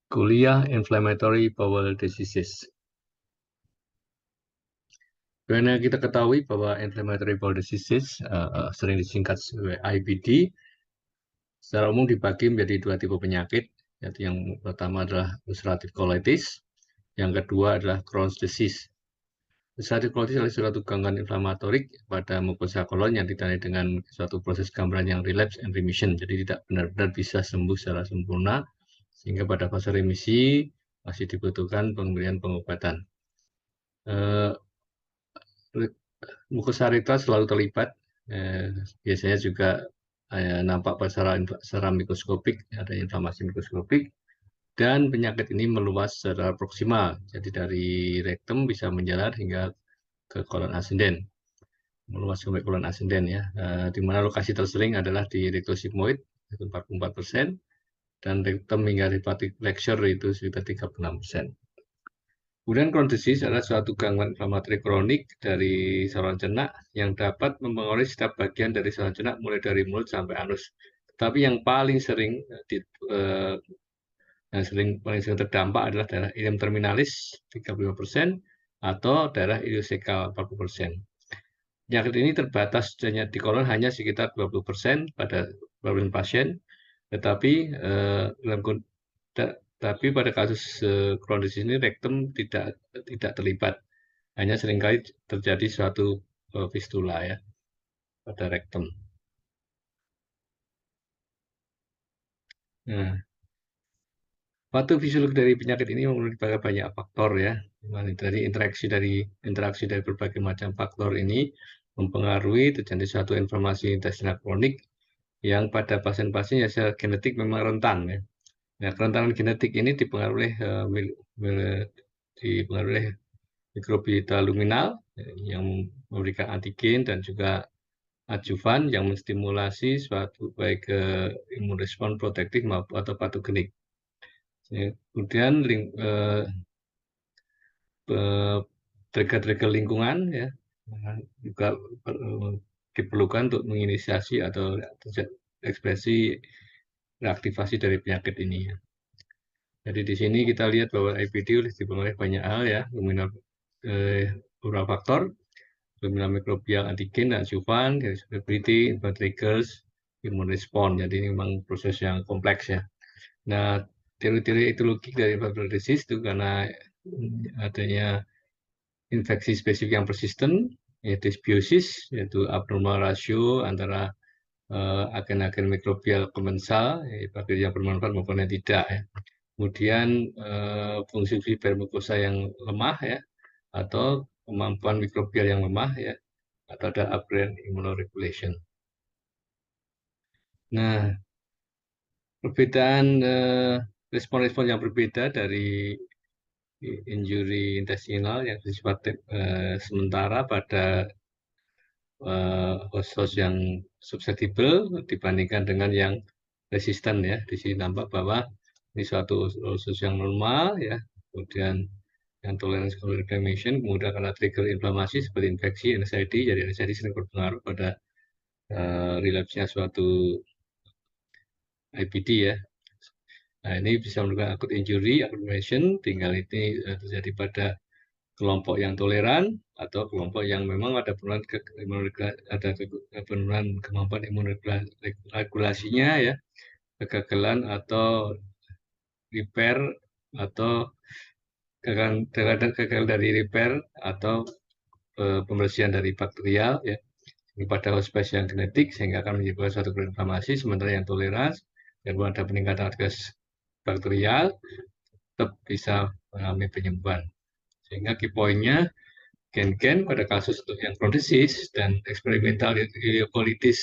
Kuliah Inflammatory Bowel Diseases. Karena kita ketahui bahwa Inflammatory Bowel Diseases sering disingkat sebagai IBD, secara umum dibagi menjadi dua tipe penyakit, yaitu yang pertama adalah ulcerative colitis, yang kedua adalah Crohn's disease. Ulcerative colitis adalah suatu gangguan inflamatorik pada mukosa kolon yang ditandai dengan suatu proses gambaran yang relapse and remission, jadi tidak benar-benar bisa sembuh secara sempurna, sehingga pada fase remisi masih dibutuhkan pemberian pengobatan. Mukosa selalu terlibat, biasanya juga nampak secara mikroskopik, ada inflamasi mikroskopik, dan penyakit ini meluas secara proksimal, jadi dari rektum bisa menjalar hingga ke kolon ascendens, meluas sampai kolon ascendens ya, di mana lokasi tersering adalah di rectosigmoid itu 44%, dan rektum hingga hepatic flexure itu sekitar 36%. Kemudian Crohn's disease adalah suatu gangguan inflamasi kronik dari saluran cerna yang dapat mempengaruhi setiap bagian dari saluran cerna mulai dari mulut sampai anus. Tetapi yang paling sering paling sering terdampak adalah daerah ileum terminalis 35% atau daerah iliosekal 40%. Penyakit ini terbatas di kolon hanya sekitar 20% pada beberapa pasien, tetapi pada kasus Crohn's disease ini rektum tidak terlibat, hanya seringkali terjadi suatu fistula ya pada rektum. Nah, patofisiologi dari penyakit ini menggunakan banyak faktor ya. Dari interaksi dari berbagai macam faktor ini mempengaruhi terjadi suatu inflamasi intestinal kronik yang pada pasien-pasien yang secara genetik memang rentan ya. Nah, kerentanan genetik ini dipengaruhi oleh mikrobiota luminal yang memberikan antigen dan juga adjuvan yang menstimulasi suatu baik imun respon protektif maupun atau patogenik. Kemudian trigger-trigger lingkungan ya juga diperlukan untuk menginisiasi atau ekspresi reaktivasi dari penyakit ini. Jadi di sini kita lihat bahwa IBD dipengaruhi banyak hal ya, beberapa faktor, luminal mikrobial, antigen, dan adjuvan, susceptibility, triggers, imun respon. Jadi ini memang proses yang kompleks ya. Nah, teori-teori etiologi dari inflammatory disease itu karena adanya infeksi spesifik yang persisten, yaitu dysbiosis, yaitu abnormal rasio antara agen-agen mikrobial komensal, bakteri yang bermanfaat maupun yang tidak ya. Kemudian fungsi mukosa yang lemah ya, atau kemampuan mikrobial yang lemah ya, atau ada aberrant immunoregulation. Nah, perbedaan respon-respon yang berbeda dari injury intestinal yang bersifat sementara pada host-host yang susceptible dibandingkan dengan yang resisten ya. Di sini nampak bahwa ini suatu host yang normal ya, kemudian yang tolerance for inflammation, kemudian karena trigger inflamasi seperti infeksi, NSAID, jadi NSAID sering berpengaruh pada relapse-nya suatu IBD ya. Nah, ini bisa menyebabkan acute injury, inflammation, tinggal ini terjadi pada kelompok yang toleran atau kelompok yang memang ada penurunan kemampuan imunregulasinya ya, kegagalan atau repair atau gagal dari repair atau pembersihan dari bakterial ya, ini pada host yang genetik sehingga akan menyebabkan suatu inflamasi, sementara yang toleran dan ada peningkatan aktivitas bakterial tetap bisa mengalami penyembuhan. Sehingga key point-nya gen-gen pada kasus untuk yang Crohn's disease dan eksperimental ileokolitis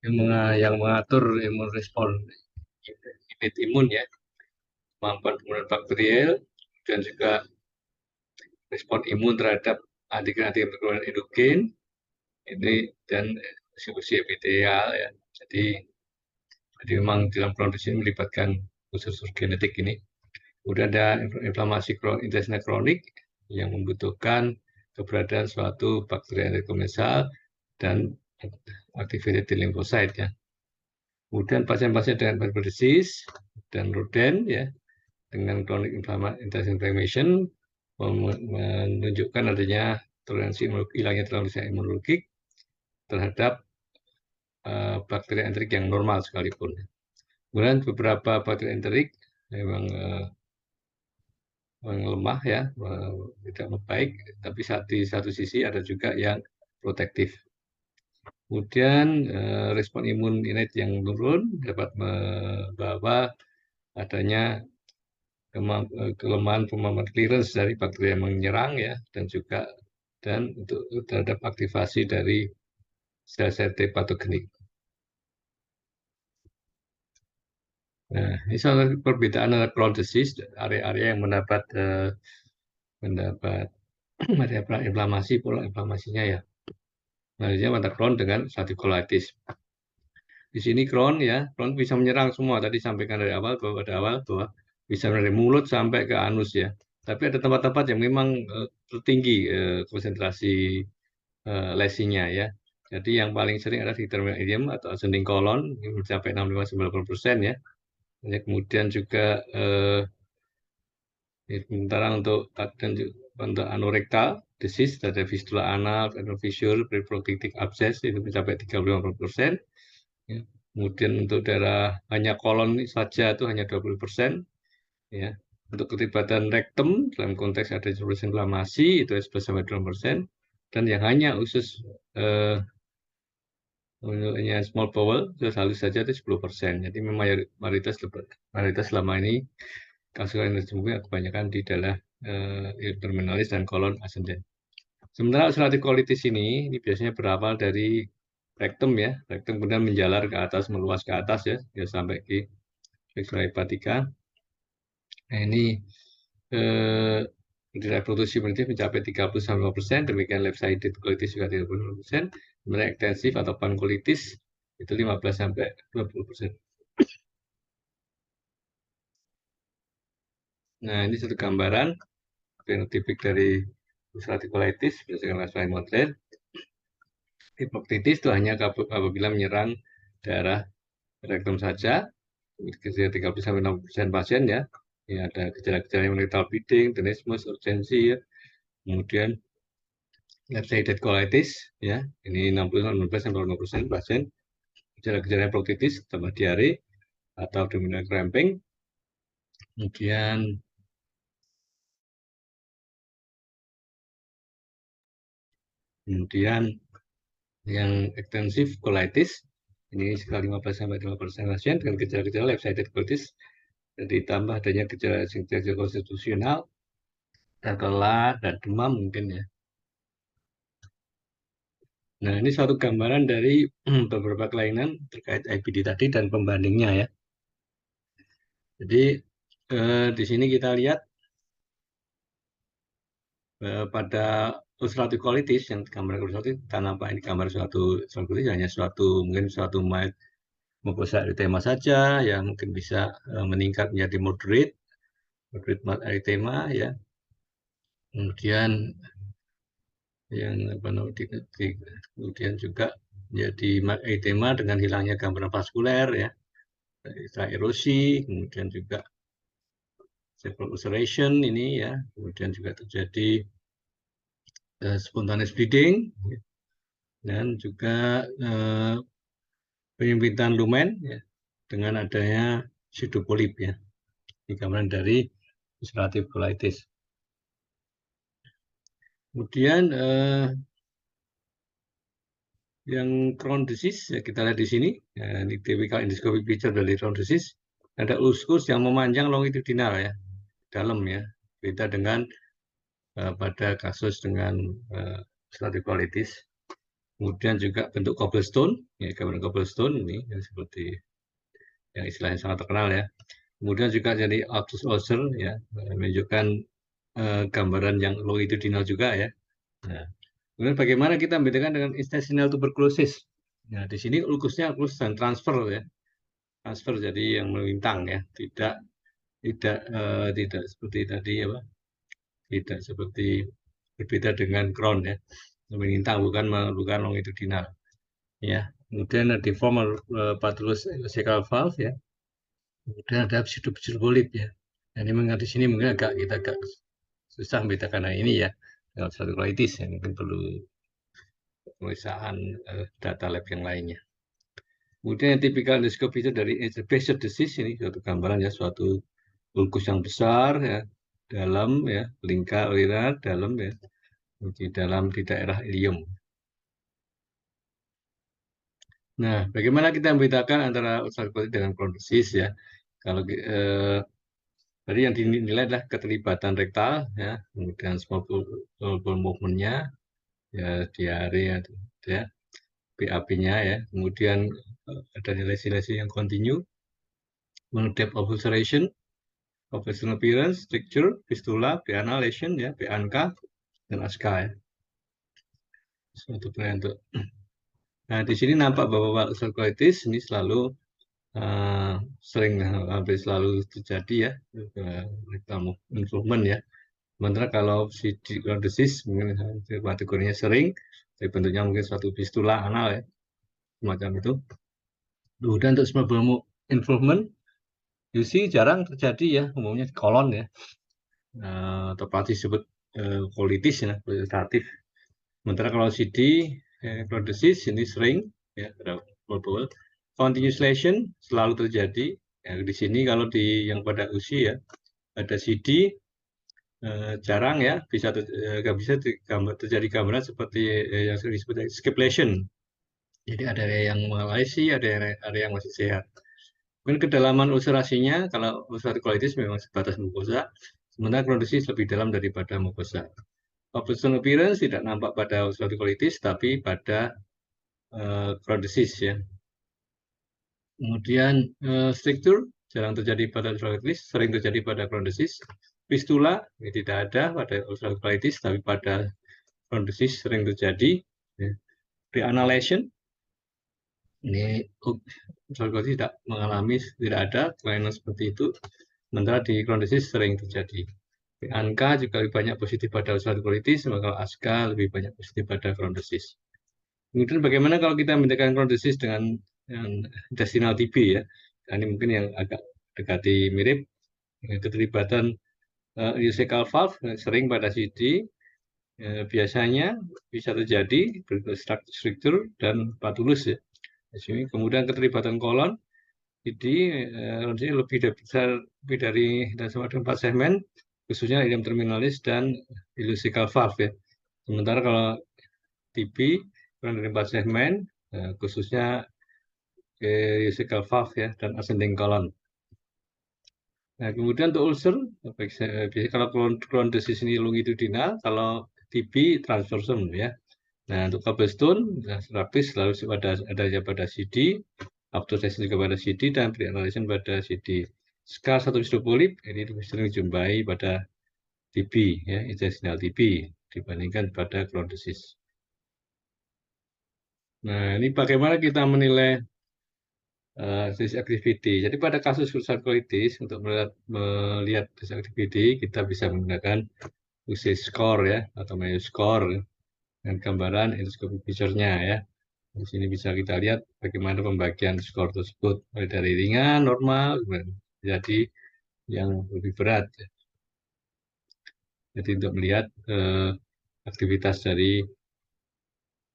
yang mengatur imun respon unit imun ya, kemampuan pembunuhan bakterial dan juga respon imun terhadap antigen endogen ini dan distribusi epitelial ya. Jadi memang dalam Crohn's disease melibatkan unsur-unsur genetik ini. Kemudian ada inflamasi intestinal kronik yang membutuhkan keberadaan suatu bakteri endokomensal dan activated lymphocyte ya. Kemudian pasien-pasien dengan Barber disease dan Roden ya, dengan chronic intestinal inflammation menunjukkan adanya toleransi hilangnya toleransi imunologik terhadap bakteri enterik yang normal sekalipun. Kemudian beberapa bakteri enterik memang lemah ya, tidak baik, tapi di satu sisi ada juga yang protektif. Kemudian respon imun innate yang menurun dapat membawa adanya kelemahan pemahaman clearance dari bakteri yang menyerang ya, dan untuk terhadap aktivasi dari sel-sel T patogenik. Nah, ini salah perbedaan antara Crohn's disease, area-area yang mendapat inflamasi, pola inflamasinya ya. Nah, pada Crohn dengan ulcerative colitis. Di sini Crohn ya, Crohn bisa menyerang semua. Tadi sampaikan dari awal bahwa bisa dari mulut sampai ke anus ya. Tapi ada tempat-tempat yang memang tertinggi konsentrasi lesinya ya. Jadi yang paling sering ada di terminal ileum atau ascending colon, mencapai 65-90% ya. Kemudian juga sementara untuk anorektal disease, ada fistula anal, anal fissure, periproctic abscess itu mencapai 35%. Ya. Kemudian untuk daerah hanya kolon saja itu hanya 20%. Ya. Untuk keterlibatan rektum dalam konteks ada inflamasi itu 11-20%. Dan yang hanya usus small bowel itu halus saja itu 10%. Jadi mayoritas selama ini kasus yang ditemukan kebanyakan di daerah terminalis dan kolon ascendens. Sementara ulcerative colitis ini biasanya berawal dari rektum ya, rektum kemudian menjalar ke atas, meluas ke atas ya sampai ke flexura hepatica. Nah ini di reproduksi primitif mencapai 30-50%, demikian left-sided colitis juga 30%, kemudian ekstensif atau pankolitis itu 15-20%. Nah ini satu gambaran fenotipik dari ulcerative colitis berdasarkan Lasley Montreal. Hepatitis itu hanya apabila menyerang daerah rektum saja, 30-60% pasien ya. Ya, ada gejala-gejala yang rectal bleeding, tenesmus, urgensi ya. Kemudian left-sided colitis ya, ini 60-65% pasien. Gejala-gejala hepatitis tambah diare atau abdominal cramping. Kemudian yang ekstensif colitis ini sekitar 15-20% pasien dengan gejala-gejala left-sided colitis dan ditambah adanya gejala konstitusional, terkelat dan demam mungkin ya. Nah ini suatu gambaran dari beberapa kelainan terkait IBD tadi dan pembandingnya ya. Jadi di sini kita lihat pada ulcerative colitis yang gambar ulcerative tanpa ini gambar suatu colitis hanya mungkin suatu mucosa erythema saja yang mungkin bisa meningkat menjadi moderate erythema ya. Kemudian yang kemudian juga menjadi erythema dengan hilangnya gambaran vaskuler ya, erosi, kemudian juga sepal ulceration ini ya, kemudian juga terjadi spontaneous bleeding dan juga penyempitan lumen ya, dengan adanya pseudopolip ya. Ini gambaran dari ulcerative colitis. Kemudian yang Crohn's disease ya kita lihat di sini ya, ini typical endoscopic picture dari Crohn's disease. Ada uskus yang memanjang longitudinal ya, dalam ya, beda dengan pada kasus dengan ulcerative colitis. Kemudian juga bentuk cobblestone, ya gambar cobblestone ini yang seperti yang istilahnya sangat terkenal ya. Kemudian juga jadi obtus ulcer ya, menunjukkan gambaran yang longitudinal juga ya. Nah, kemudian bagaimana kita membedakan dengan intestinal tuberculosis? Nah, di sini ulkusnya ulkus dan transfer ya, transfer jadi yang melintang ya, tidak seperti tadi ya, Pak. Tidak seperti berbeda dengan Crohn ya, melintang bukan longitudinal ya. Kemudian deform pathological valve ya. Kemudian ada pseudopolip ya. Nah, ini mengenai di sini mungkin kita agak susah membedakan ini ya. Kalau satu colitis ya, mungkin perlu pemeriksaan data lab yang lainnya. Kemudian yang tipikal endoskopi itu dari basal disease, ini suatu gambaran ya, suatu ulkus yang besar ya, dalam ya, lingkar urinar dalam ya, di daerah ilium. Nah, bagaimana kita membedakan antara ulcerative colitis dengan Crohn's disease ya? Kalau tadi yang dinilai adalah keterlibatan rektal ya, kemudian small bowel movement-nya, ya diare ya, BAB-nya ya, kemudian ada lesi-lesi yang continue, depth of ulceration, obstruction appearance, stricture, fistula, piana lesion ya, PANK, dan ASCA ya. Suatu bentuk. Nah, di sini nampak bahwa ulcerative colitis ini selalu sering hampir selalu terjadi ya, rectal improvement ya. Sementara kalau Crohn's disease mungkin kategorinya sering, tapi bentuknya mungkin suatu fistula anal ya, semacam itu. Kemudian untuk small bowel improvement, UC jarang terjadi ya, umumnya di kolon ya, atau pasti disebut colitis ya, ulceratif. Sementara kalau CD, Crohn's disease ini sering ya, small bowel. Continuous lesion selalu terjadi. Ya, di sini kalau yang pada usia ya, ada CD jarang ya, nggak bisa terjadi gambaran seperti yang sering disebut escape lesion. Jadi ada yang mengalami, ada yang masih sehat. Mungkin kedalaman ulcerasinya, kalau ulcerative colitis memang sebatas mukosa, sementara Crohn's disease lebih dalam daripada mukosa. Obstruction appearance tidak nampak pada ulcerative colitis, tapi pada Crohn's disease ya. Kemudian stricture jarang terjadi pada ulcerative colitis, sering terjadi pada Crohn's disease. Fistula ini tidak ada pada ulcerative colitis, tapi pada Crohn's disease sering terjadi. Ya. Renal lesion ini ulcerative colitis tidak ada kelainan seperti itu. Sementara di Crohn's disease sering terjadi. Angka juga lebih banyak positif pada ulcerative colitis, maka ASCA lebih banyak positif pada Crohn's disease. Kemudian bagaimana kalau kita membedakan Crohn's disease dengan intestinal TB ya? Nah, ini mungkin yang agak dekati mirip. Keterlibatan ileocecal valve sering pada CD, biasanya bisa terjadi struktur dan patulus ya. Kemudian keterlibatan kolon, CD lebih besar dari 4 segmen, khususnya ilium terminalis dan ileocecal valve ya. Sementara kalau TB kurang dari 4 segmen, khususnya ileocecal valve ya dan ascending colon. Nah, kemudian untuk ulcer, biasanya kalau Crohn's disease ini longitudinal, kalau TB transversum ya. Nah, untuk cobblestone, rapis selalu adanya pada CD, obstruction juga pada CD, dan pre-annulation pada CD. Scar satu polip ini sering dijumpai pada TB, ya, intestinal TB, dibandingkan pada Crohn's disease. Nah, ini bagaimana kita menilai disease activity. Jadi pada kasus ulcerative colitis, untuk melihat disease activity, kita bisa menggunakan UC score ya, atau Mayo score, dengan gambaran endoscopic feature-nya ya. Di sini bisa kita lihat bagaimana pembagian skor tersebut, mulai dari ringan, normal, jadi yang lebih berat. Jadi untuk melihat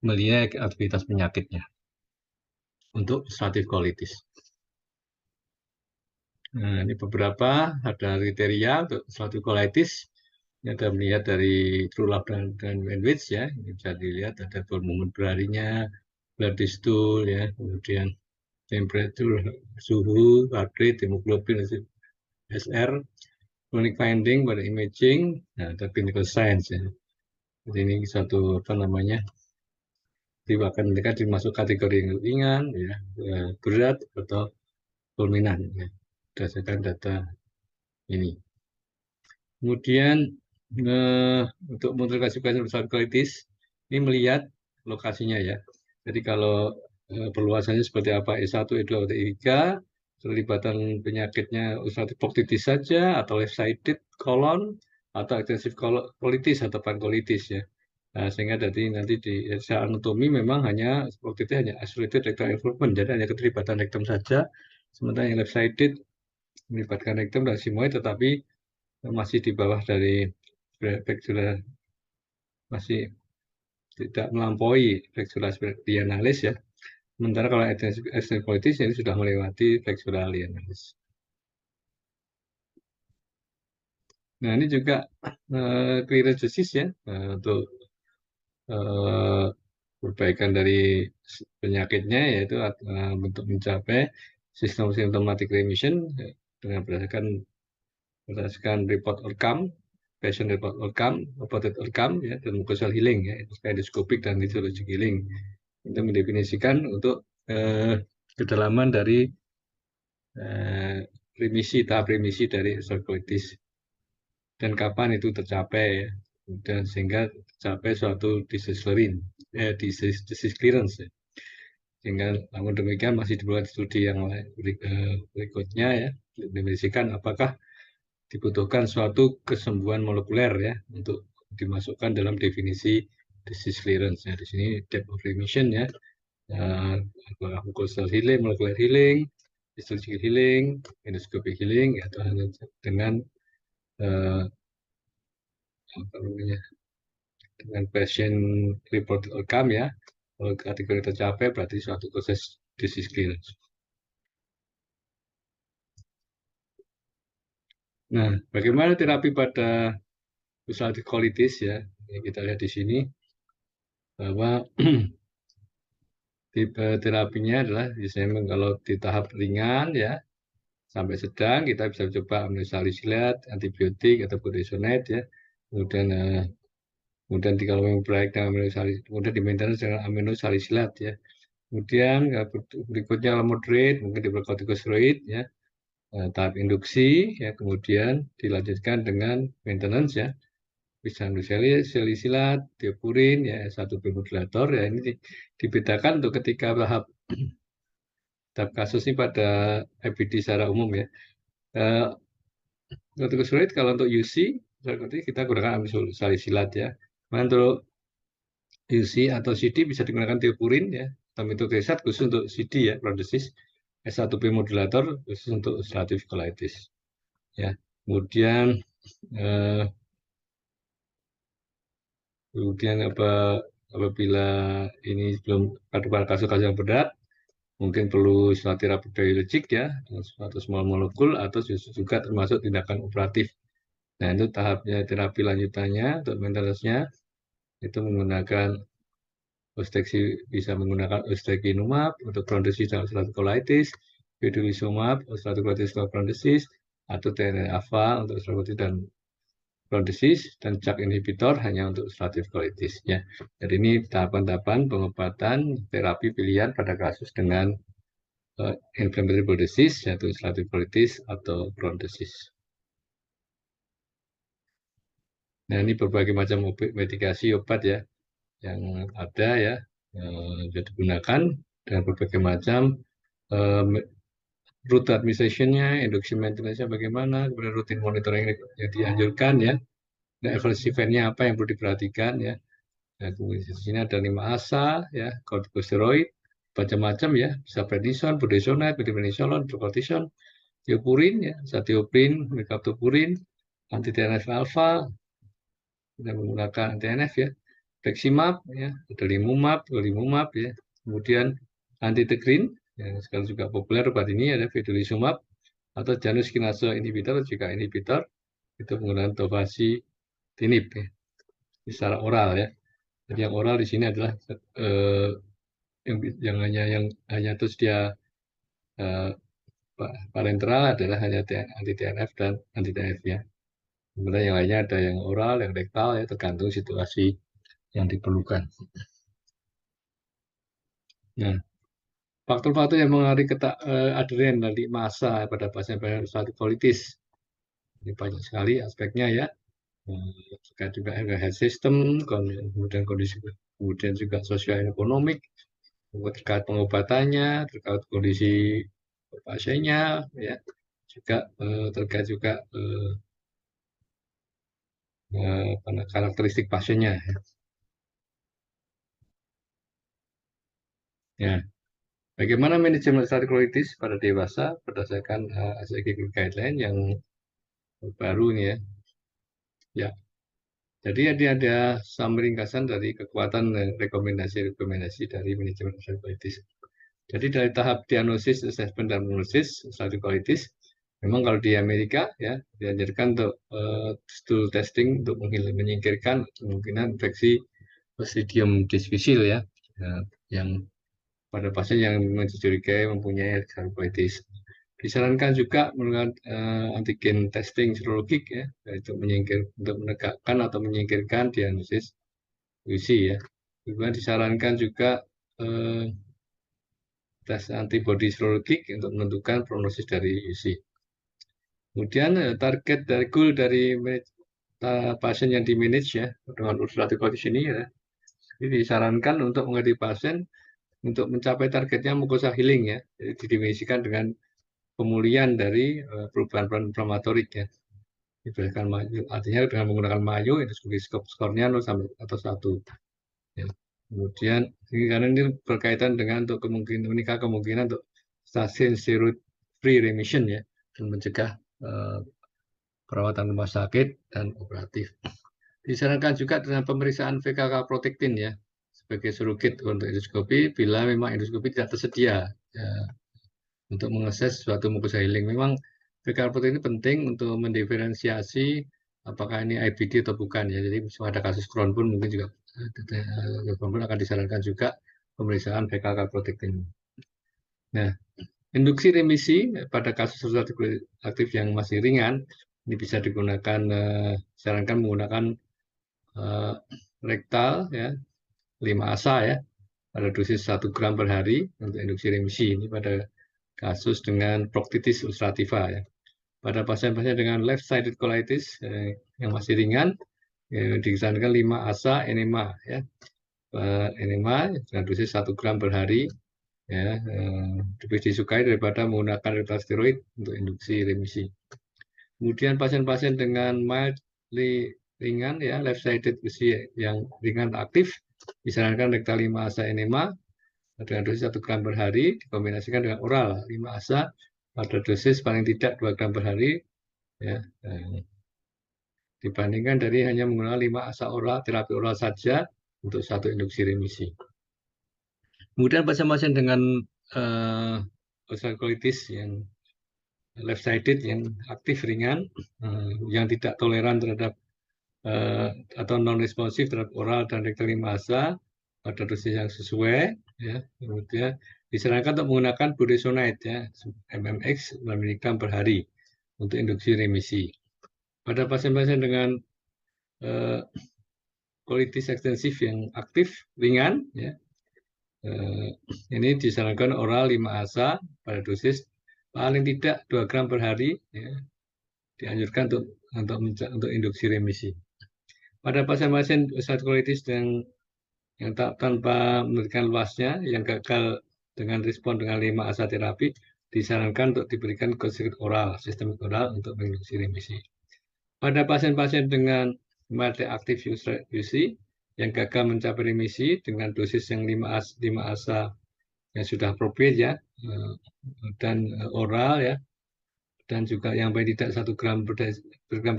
melihat aktivitas penyakitnya untuk ulcerative colitis. Nah, ini beberapa ada kriteria untuk ulcerative colitis. Ini ada melihat dari TrueLab dan Wenwich ya. Ini bisa dilihat ada movement berharinya, blood stool ya, kemudian temperatur, suhu, heart rate, hemoglobin, SR, chronic finding pada imaging, nah, ada clinical science ya. Jadi ini satu apa namanya, akan dimasuk kategori yang ringan, ya, berat atau fulminan ya, berdasarkan data ini. Kemudian untuk mengklasifikasi ulcerative colitis ini melihat lokasinya ya. Jadi kalau perluasannya seperti apa, E1, E2, atau E3, terlibatan penyakitnya ulcerative colitis saja, atau left-sided colon, atau extensive colitis atau pankolitis ya. Nah, sehingga nanti di secara anatomi memang hanya seperti itu, hanya isolated rectal involvement, jadi hanya keterlibatan rektum saja. Sementara yang left-sided melibatkan rektum dan sigmoid, tetapi masih di bawah dari flexural, masih tidak melampaui flexural linealis ya. Sementara kalau extensivolitis ini sudah melewati flexural linealis. Nah, ini juga clearance disease ya, untuk perbaikan dari penyakitnya, yaitu untuk mencapai sistem symptomatic remission dengan berdasarkan report outcome, patient report outcome, reported outcome ya, dan mucosal healing ya, endoscopic dan histologic healing. Itu mendefinisikan untuk kedalaman dari tahap remisi dari sarkoitis dan kapan itu tercapai ya. Dan sehingga tercapai suatu disease clearance ya. Sehingga namun demikian masih diperlukan studi yang berikutnya ya, mendefinisikan apakah dibutuhkan suatu kesembuhan molekuler ya untuk dimasukkan dalam definisi disease clearance ya. Di sini depth of remission ya, mucosal healing, molecular healing, histological healing, endoscopic healing ya, dengan apa namanya, dengan patient report outcome ya. Kalau kategori tercapai berarti suatu proses disease clearance. Nah, bagaimana terapi pada ulcerative colitis ya? Ini kita lihat di sini bahwa tipe terapinya adalah biasanya kalau di tahap ringan ya sampai sedang kita bisa coba aminosalicilat, antibiotik atau budesonide ya. Kemudian kemudian kalau memang baik dengan aminosalicilat, kemudian di maintenance dengan aminosalicilat ya. Kemudian berikutnya kalau moderate mungkin diberi kortikosteroid ya. Tahap induksi ya, kemudian dilanjutkan dengan maintenance ya. Bisa salisilat, diopurin ya, satu bemodulator ya, ini dibedakan untuk ketika tahap kasus ini pada IBD secara umum ya. Kortikosteroid kalau untuk UC kita gunakan aminosalicilat ya. Nah, untuk UC atau CD bisa digunakan tiopurin ya, atau methotrexate khusus untuk CD ya, prodrosis. S1P modulator khusus untuk ulcerative colitis ya. Kemudian eh, apabila ini belum pada kasus-kasus yang berat, mungkin perlu istilah terapi biologik ya, atau small molekul, atau juga termasuk tindakan operatif. Nah, itu tahapnya terapi lanjutannya untuk maintenance-nya itu menggunakan bisa menggunakan ustekinumab untuk prodrosis dan ulcerative colitis, vedolizumab ulcerative colitis prodrosis, atau TNF-alpha untuk ulcerative colitis dan prodrosis, dan JAK inhibitor hanya untuk ulcerative colitis ya. Jadi ini tahapan-tahapan pengobatan terapi pilihan pada kasus dengan inflammatory bowel disease, yaitu ulcerative colitis atau prodrosis. Nah, ini berbagai macam medikasi obat ya yang ada ya, yang digunakan dengan berbagai macam rute administration-nya, induction maintenance-nya bagaimana, kemudian rutin monitoring yang dianjurkan ya, dan evaluasi event-nya apa yang perlu diperhatikan ya. Nah, kemudian di sini ada 5 ASA ya, corticosteroid, macam-macam ya, bisa prednison, budesonide, prednisolon, procortison, tiopurin ya, satioprin, mercaptopurin, anti TNF alpha, kita menggunakan anti TNF ya, Reximab ya, adalimumab, golimumab ya, kemudian antitegrin yang sekarang juga populer obat ini ada vedolizumab atau janus kinase inhibitor juga inhibitor, itu menggunakan tofacitinib ya, secara oral ya. Jadi yang oral di sini adalah yang hanya terus dia eh, parenteral adalah hanya anti TNF dan anti TNF ya. Kemudian yang lainnya ada yang oral, yang rektal ya, tergantung situasi yang diperlukan. Nah, faktor-faktor yang mengaruhi adrenal dari masa pada pasien-pasien ulcerative colitis ini banyak sekali aspeknya ya. Terkait juga health system, kemudian kondisi, kemudian juga sosial ekonomik, terkait pengobatannya, terkait kondisi pasiennya, ya, juga terkait juga karakteristik pasiennya. Ya. Bagaimana manajemen ulcerative colitis pada dewasa berdasarkan ACG guideline yang baru ini ya. Ya, jadi ada summary ringkasan dari kekuatan rekomendasi dari manajemen ulcerative colitis. Jadi dari tahap diagnosis, assessment, dan prognosis ulcerative colitis, memang kalau di Amerika ya dianjurkan untuk stool testing untuk menyingkirkan kemungkinan infeksi Clostridium difficile ya, yang pada pasien yang mencurigai mempunyai ulcerative colitis. Disarankan juga melakukan antigen testing serologik ya, untuk menegakkan atau menyingkirkan diagnosis UC ya. Juga disarankan juga tes antibody serologik untuk menentukan prognosis dari UC. Kemudian target dari goal dari pasien yang di manage ya dengan ulcerative colitis ini ya, ini disarankan untuk menghadapi pasien untuk mencapai targetnya mucosa healing ya, jadi didefinisikan dengan pemulihan dari perubahan inflamatorik ya. Diberikan artinya dengan menggunakan mayo endoskopi skornya 0 sampai atau 1. Ya. Kemudian karena ini berkaitan dengan untuk kemungkinan untuk sustained steroid free remission ya, dan mencegah perawatan rumah sakit dan operatif. Disarankan juga dengan pemeriksaan VKK protectin ya sebagai surrogate untuk endoskopi bila memang endoskopi tidak tersedia ya, untuk mengakses suatu mucosa healing. Memang VKK protectin ini penting untuk mendiferensiasi apakah ini IBD atau bukan ya. Jadi pada kasus Crohn pun mungkin juga akan disarankan juga pemeriksaan VKK protectin. Nah, induksi remisi pada kasus ulcerative aktif yang masih ringan ini bisa digunakan, disarankan menggunakan rektal ya 5 ASA ya pada dosis 1 gram per hari untuk induksi remisi ini pada kasus dengan proctitis ulcerativa ya. Pada pasien-pasien dengan left-sided colitis yang masih ringan disarankan 5 ASA enema ya. Enema dengan dosis 1 gram per hari ya, lebih disukai daripada menggunakan rektal steroid untuk induksi remisi. Kemudian pasien-pasien dengan mildly ringan ya left-sided UC yang ringan aktif disarankan rektal 5 ASA enema dengan dosis 1 gram per hari dikombinasikan dengan oral 5 ASA pada dosis paling tidak 2 gram per hari ya, dibandingkan dari hanya menggunakan 5 ASA oral terapi oral saja untuk satu induksi remisi. Kemudian pasien-pasien dengan ulcerative colitis yang left-sided yang aktif ringan, yang tidak toleran terhadap atau non-responsif terhadap oral dan rektal 5 ASA pada dosis yang sesuai, ya. Kemudian disarankan untuk menggunakan budesonide ya, mmx 9 mg per hari untuk induksi remisi. Pada pasien-pasien dengan colitis ekstensif yang aktif ringan, ya, ini disarankan oral 5 ASA pada dosis paling tidak 2 gram per hari, ya, dianjurkan untuk induksi remisi. Pada pasien-pasien ulcerative colitis yang tanpa memberikan luasnya, yang gagal dengan respon dengan 5 ASA terapi, disarankan untuk diberikan corticosteroid oral, sistemik oral untuk menginduksi remisi. Pada pasien-pasien dengan mildly aktif UC yang gagal mencapai remisi dengan dosis yang 5 ASA yang sudah appropriate ya, dan oral ya, dan juga yang paling tidak 1 gram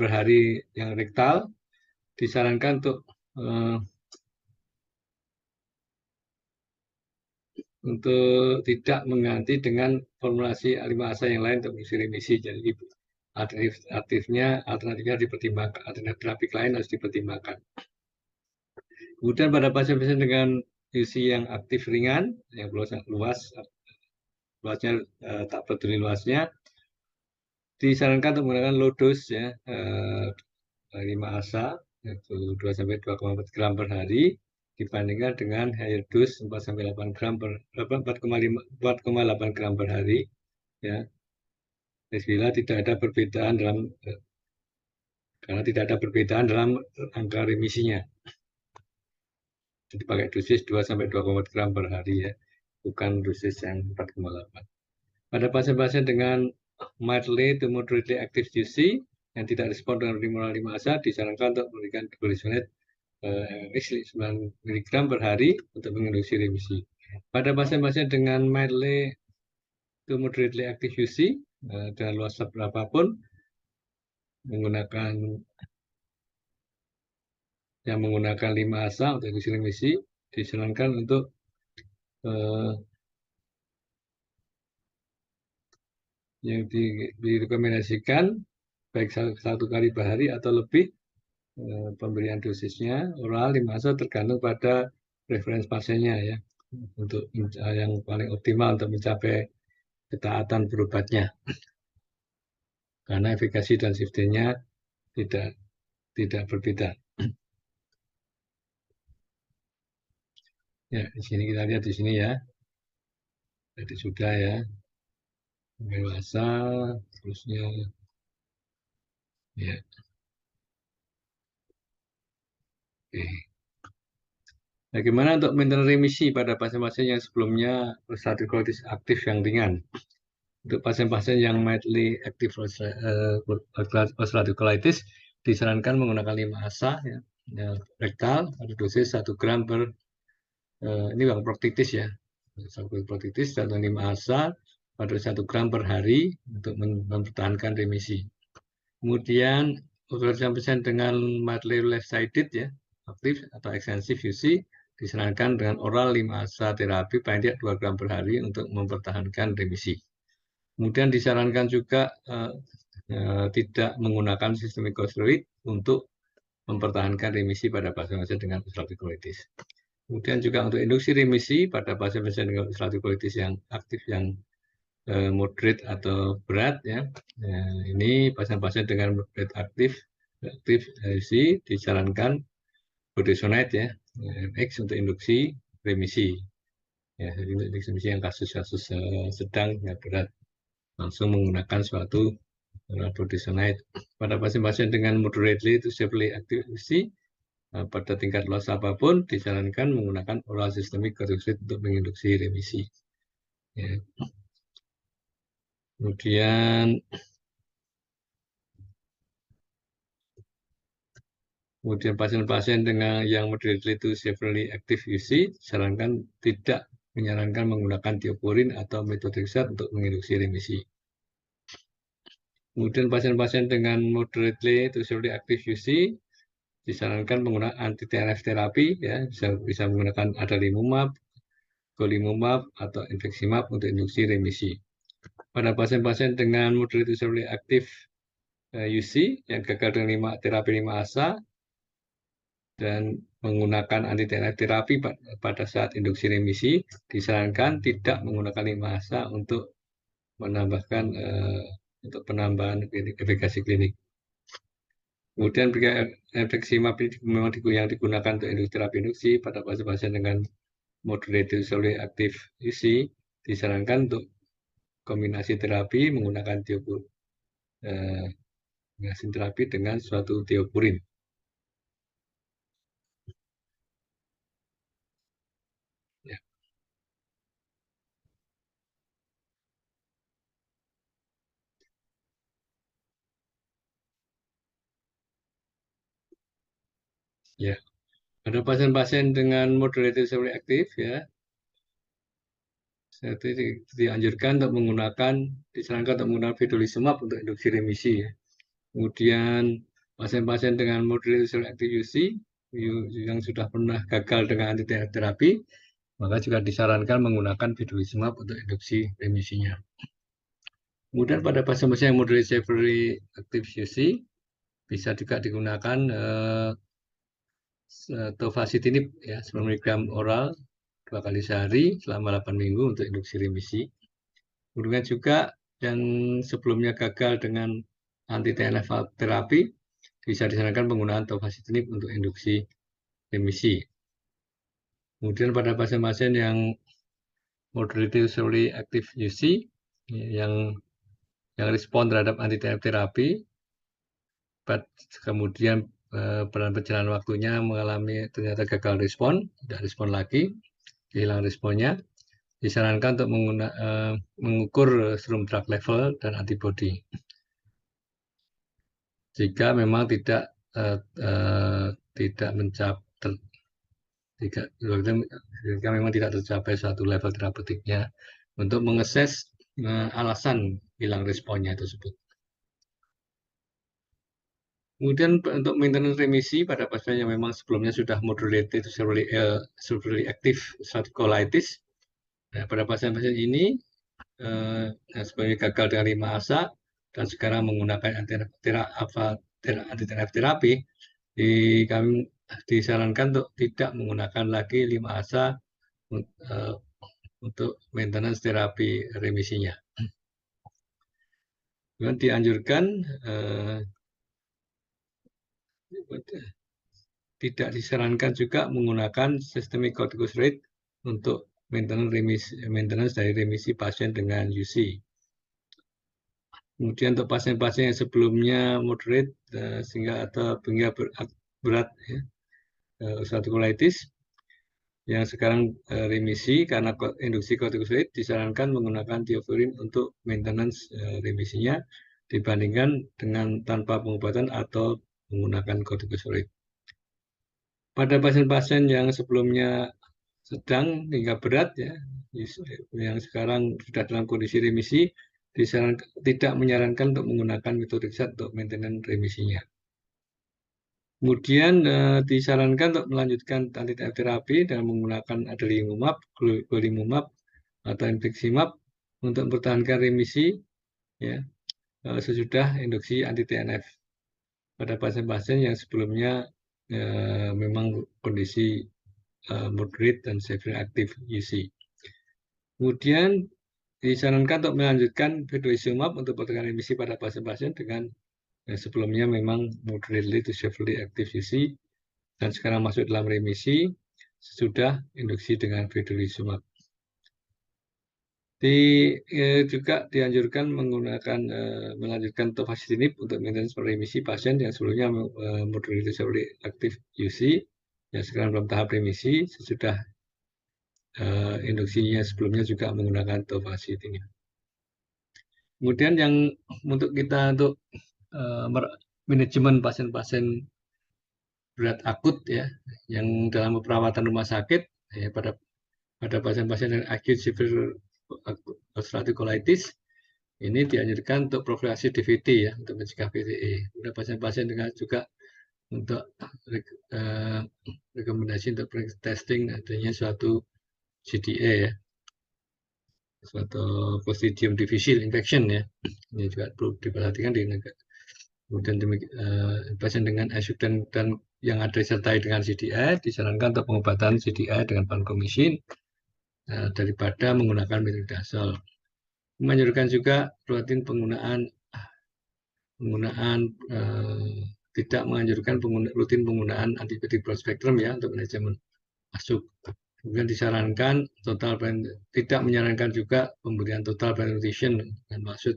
per hari yang rektal, disarankan untuk tidak mengganti dengan formulasi 5 ASA yang lain untuk mengisi remisi. Jadi alternatifnya dipertimbangkan, alternatif terapi lain harus dipertimbangkan. Kemudian pada pasien-pasien dengan UC yang aktif ringan, yang luasnya tak peduli luasnya, disarankan untuk menggunakan low dose ya, 5 ASA, yaitu 2-2,4 gram per hari, dibandingkan dengan higher dose 4,8 gram per hari, ya. Bila tidak ada perbedaan karena tidak ada perbedaan dalam angka remisinya. Jadi pakai dosis 2-2,4 gram per hari ya, bukan dosis yang 4,8. Pada pasien-pasien dengan mildly to moderately active UC yang tidak respon dengan oral 5 ASA, disarankan untuk memberikan budesonide 9 mg per hari untuk menginduksi remisi. Pada pasien-pasien dengan mildly to moderately active UC dengan luas berapapun menggunakan 5 ASA untuk induksi remisi disarankan untuk yang direkomendasikan baik satu kali per hari atau lebih pemberian dosisnya oral 5 ASA tergantung pada preferensi pasiennya ya, untuk yang paling optimal untuk mencapai ketaatan berobatnya, karena efikasi dan safety-nya tidak berbeda. Ya, di sini kita lihat di sini ya, jadi sudah ya, dewasa, terusnya ya. Oke. Bagaimana untuk maintenance remisi pada pasien-pasien yang sebelumnya ulcerative colitis aktif yang ringan? Untuk pasien-pasien yang mildly active ulcerative colitis disarankan menggunakan 5 ASA ya, rektal pada dosis 1 gram per ini bang proktitis ya, 1 proktitis dan 5 ASA pada 1 gram per hari untuk mempertahankan remisi. Kemudian untuk pasien dengan mildly left-sided ya, aktif atau ekstensif UC disarankan dengan oral 5 ASA terapi paling tidak 2 gram per hari untuk mempertahankan remisi. Kemudian disarankan juga tidak menggunakan sistemik corticosteroid untuk mempertahankan remisi pada pasien-pasien dengan ulcerative colitis. Kemudian juga untuk induksi remisi pada pasien-pasien dengan ulcerative colitis yang aktif yang moderate atau berat ya. Ini pasien-pasien dengan moderate aktif UC disarankan budesonide ya, MX untuk induksi remisi. Ya, jadi induksi remisi yang kasus-kasus sedang ya berat langsung menggunakan suatu budesonide. Pada pasien-pasien dengan moderately to severely active UC pada tingkat luas apapun disarankan menggunakan oral systemic corticosteroid untuk menginduksi remisi. Ya. Kemudian pasien-pasien dengan yang moderately to severely active UC disarankan tidak menyarankan menggunakan tiopurin atau methotrexate untuk menginduksi remisi. Kemudian pasien-pasien dengan moderately to severely active UC disarankan menggunakan anti-TNF terapi ya, bisa menggunakan adalimumab, golimumab atau infliximab untuk induksi remisi. Pada pasien-pasien dengan moderate to severely active UC yang gagal dengan terapi 5 ASA dan menggunakan anti-TNF terapi pada saat induksi remisi, disarankan tidak menggunakan 5 ASA untuk menambahkan untuk penambahan efikasi klinik. Kemudian infliximab ini memang yang digunakan untuk terapi induksi pada pasien-pasien dengan moderate to severely active UC disarankan untuk kombinasi terapi menggunakan terapi dengan suatu tiopurin. Ya. Ya. Pada pasien-pasien dengan moderate severely aktif ya, dianjurkan untuk disarankan untuk menggunakan vedolizumab untuk induksi remisi ya. Kemudian pasien-pasien dengan moderate severely active UC yang sudah pernah gagal dengan anti terapi, maka juga disarankan menggunakan vedolizumab untuk induksi remisinya. Kemudian pada pasien-pasien yang moderate severely active UC bisa juga digunakan tofacitinib ya 10 mg oral 2 kali sehari selama 8 minggu untuk induksi remisi. Kemudian juga yang sebelumnya gagal dengan anti-TNF terapi bisa disarankan penggunaan tofacitinib untuk induksi remisi. Kemudian pada pasien-pasien yang moderate severely active UC yang respon terhadap anti-TNF terapi, kemudian pada perjalanan waktunya mengalami ternyata gagal respon, tidak respon lagi, hilang responnya, disarankan untuk mengukur serum drug level dan antibody. Jika memang tidak Jika memang tidak tercapai suatu level terapeutiknya, untuk mengakses alasan hilang responnya tersebut. Kemudian untuk maintenance remisi pada pasien yang memang sebelumnya sudah moderated severely active ulcerative colitis, nah, pada pasien-pasien ini yang sebelumnya gagal dengan 5 ASA dan sekarang menggunakan anti-TNF terapi, kami disarankan untuk tidak menggunakan lagi 5 ASA untuk maintenance terapi remisinya. Kemudian dianjurkan tidak disarankan juga menggunakan systemic corticosteroid untuk maintenance dari remisi pasien dengan UC. Kemudian untuk pasien-pasien yang sebelumnya moderate sehingga atau berat ya, ulcerative colitis yang sekarang remisi karena induksi kortikosteroid, disarankan menggunakan thiofurin untuk maintenance remisinya dibandingkan dengan tanpa pengobatan atau menggunakan kortikosteroid. Pada pasien-pasien yang sebelumnya sedang hingga berat ya, yang sekarang sudah dalam kondisi remisi, tidak menyarankan untuk menggunakan metode zat untuk maintenance remisinya. Kemudian disarankan untuk melanjutkan anti-TNF terapi dengan menggunakan adalimumab, golimumab, atau infliximab untuk mempertahankan remisi ya, sesudah induksi anti-TNF pada pasien-pasien yang sebelumnya memang kondisi moderate dan severe active UC. Kemudian disarankan untuk melanjutkan vedolizumab untuk mempertahankan remisi pada pasien-pasien dengan sebelumnya memang moderately to severely active UC dan sekarang masuk dalam remisi sesudah induksi dengan vedolizumab. Juga dianjurkan melanjutkan tofacitinib untuk maintenance remisi pasien yang sebelumnya moderately to severely active UC yang sekarang dalam tahap remisi sesudah induksinya sebelumnya juga menggunakan tofacitinib. Kemudian yang untuk kita untuk manajemen pasien-pasien berat akut ya, yang dalam perawatan rumah sakit ya, pada pasien-pasien yang acute severe ulcerative colitis ini dianjurkan untuk profilaksi DVT ya, untuk mencegah VTE. Kemudian pasien-pasien dengan juga untuk rekomendasi untuk testing adanya suatu CDA ya, suatu Clostridium difficile infection ya, ini juga perlu diperhatikan di negara. Kemudian pasien dengan ASUK dan yang ada disertai dengan CDI disarankan untuk pengobatan CDI dengan vancomycin daripada menggunakan metronidazole. Menganjurkan juga rutin tidak menganjurkan rutin penggunaan antibiotik broad spectrum ya untuk manajemen ASUK. Kemudian disarankan tidak menyarankan juga pemberian total brain nutrition dengan maksud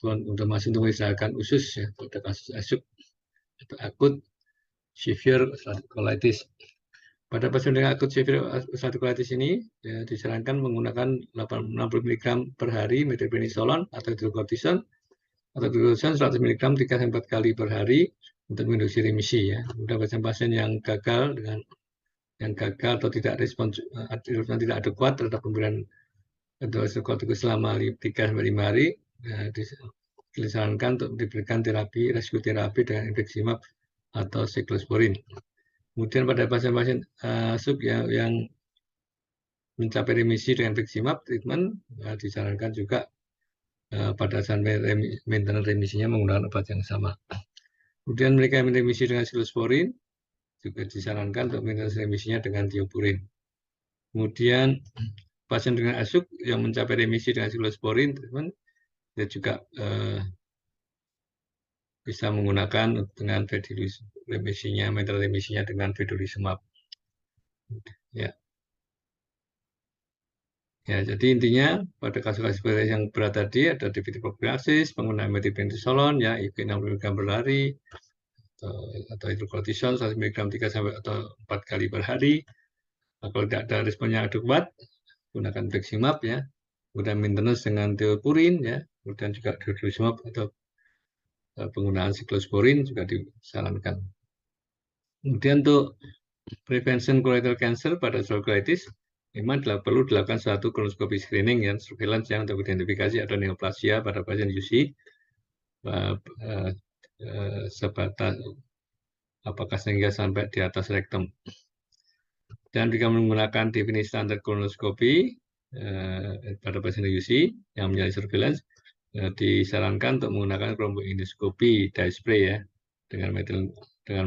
untuk mengistilahkan usus ya pada kasus ASUK atau akut severe ulcerative colitis. Pada pasien dengan akut severe ulcerative colitis ini ya, disarankan menggunakan 60 mg per hari methylprednisolone atau hidrocortisone 100 mg 3-4 kali per hari untuk menginduksi remisi ya. Kemudian pasien-pasien yang gagal atau tidak respons tidak adekuat terhadap pemberian kortikosteroid selama 3-5 hari ya, disarankan untuk diberikan rescue terapi dengan infliximab atau cyclosporin. Kemudian pada pasien-pasien ASUK yang mencapai remisi dengan infliximab treatment disarankan juga pada saat maintenance remisinya menggunakan obat yang sama. Kemudian mereka yang remisi dengan cyclosporin juga disarankan untuk maintenance remisinya dengan thiopurin. Kemudian pasien dengan ASUK yang mencapai remisi dengan cyclosporin treatment dia juga bisa menggunakan dengan maintenance remisinya dengan vedolizumab. Ya. Ya, jadi intinya pada kasus-kasus yang berat tadi ada DVT prophylaxis, penggunaan methylprednisolone ya, IV 60 mg per hari atau hidrocortisone 100 mg 3 sampai atau 4 kali per hari. Kalau tidak ada respon yang adekuat, gunakan infliximab ya. Kemudian maintenance dengan thiopurin ya, kemudian juga vedolizumab atau penggunaan cyclosporin juga disarankan. Kemudian untuk prevention colorectal cancer pada colitis memang perlu dilakukan suatu kolonoskopi screening ya, surveillance yang untuk identifikasi ada neoplasia pada pasien UC sebatas apakah sehingga sampai di atas rektum. Dan jika menggunakan definisi standar kolonoskopi pada pasien UC yang menjadi surveillance, disarankan untuk menggunakan kelompok endoskopi dye spray ya dengan